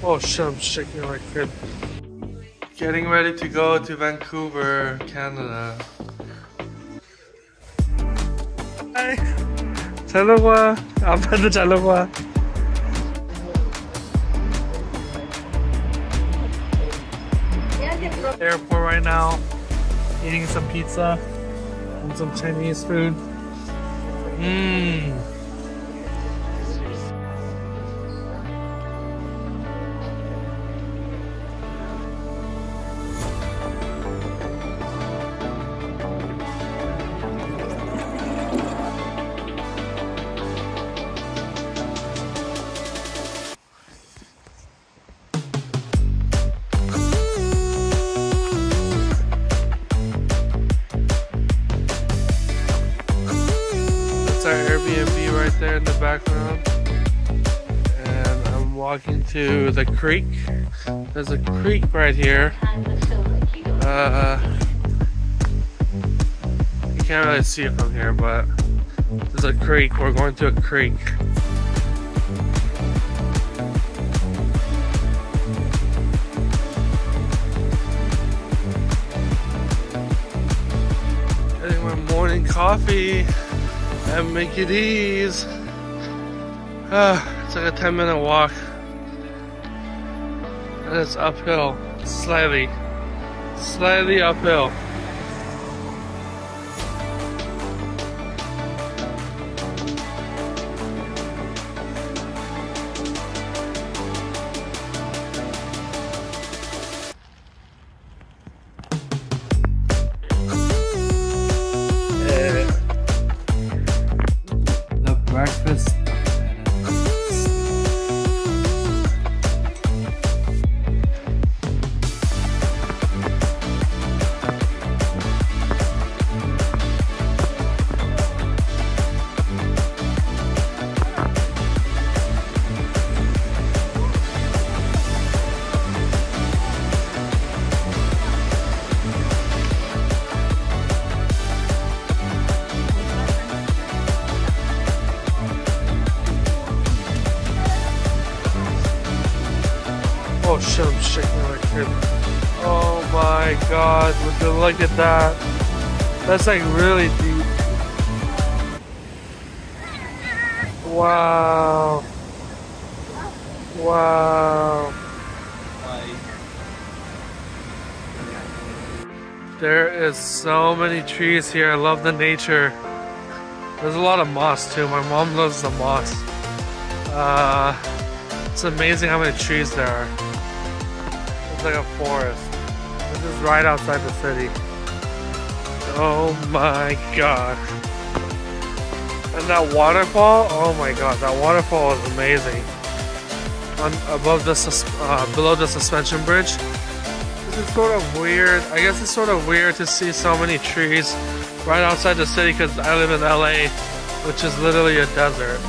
Oh shit, I'm shaking like crib. Getting ready to go to Vancouver, Canada. Hi! 잘로와. 아빠도 잘로와. Airport right now, eating some pizza and some Chinese food. Mmm. Our Airbnb right there in the background, and I'm walking to the creek. There's a creek right here. You can't really see it from here, but there's a creek. We're going to a creek. Getting my morning coffee and make it ease. It's like a 10-minute walk, and it's uphill, slightly uphill. Breakfast. Oh shit, I'm shaking like crib. Oh my god, look at that. That's like really deep. Wow. Wow. There is so many trees here. I love the nature. There's a lot of moss too. My mom loves the moss. It's amazing how many trees there are. It's like a forest. This is right outside the city. Oh my god. And that waterfall, oh my god, that waterfall is amazing. Above the below the suspension bridge. This is sort of weird. I guess it's sort of weird to see so many trees right outside the city because I live in LA, which is literally a desert.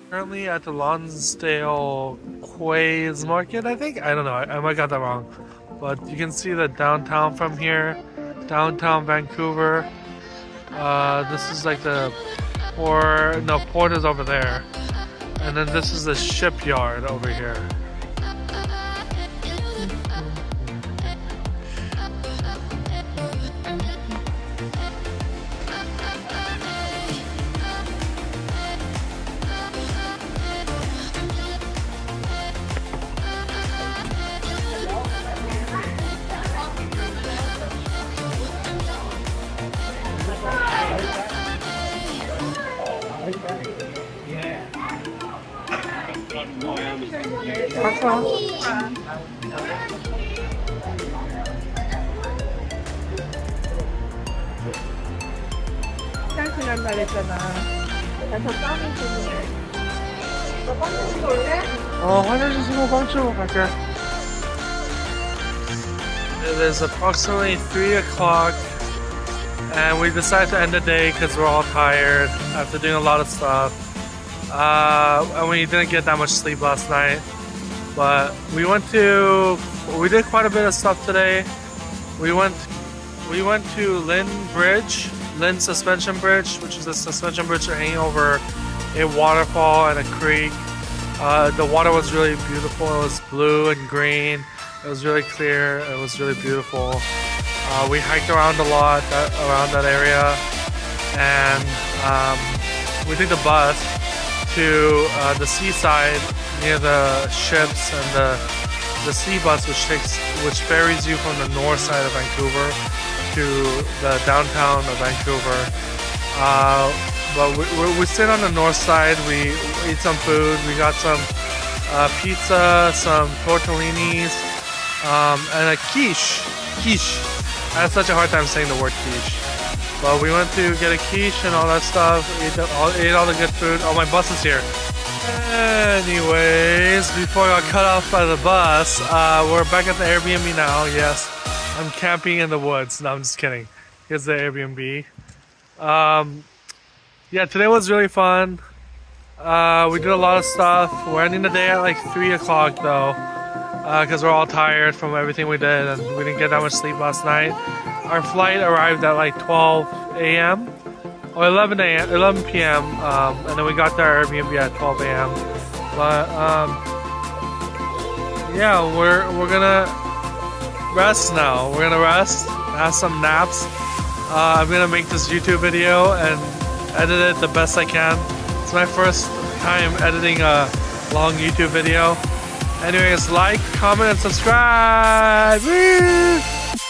Currently at the Lonsdale Quay's market, I think? I don't know, I might got that wrong. But you can see the downtown from here, downtown Vancouver. This is like the port, no, port is over there. And then this is the shipyard over here. Yeah. 짱지난 날했잖아. 나저 빵이 주문해. 너 빵 드시고 올래? 화장실 쓰고 빵 주고 갈게. It is approximately 3 o'clock and we decided to end the day because we're all tired after doing a lot of stuff. And we didn't get that much sleep last night. But we did quite a bit of stuff today. We went to Lynn Suspension Bridge, which is a suspension bridge hanging over a waterfall and a creek. The water was really beautiful. It was blue and green. It was really clear. It was really beautiful. We hiked around a lot around that area, and we took the bus to the seaside near the ships and the sea bus, which ferries you from the north side of Vancouver to the downtown of Vancouver. But we stayed on the north side. We ate some food. We got some pizza, some tortellinis, and a quiche. I had such a hard time saying the word quiche. But we went to get a quiche and all that stuff. Ate all the good food. Oh, my bus is here. Anyways, before I got cut off by the bus, we're back at the Airbnb now. Yes, I'm camping in the woods. No, I'm just kidding. Here's the Airbnb. Yeah, today was really fun. We did a lot of stuff. We're ending the day at like 3 o'clock though, because we're all tired from everything we did and we didn't get that much sleep last night. Our flight arrived at like 12 a.m. or 11 p.m. And then we got to our Airbnb at 12 a.m. But yeah, we're gonna rest now. We're gonna rest, have some naps. I'm gonna make this YouTube video and edit it the best I can. It's my first time editing a long YouTube video. Anyways, like, comment, and subscribe! Woo!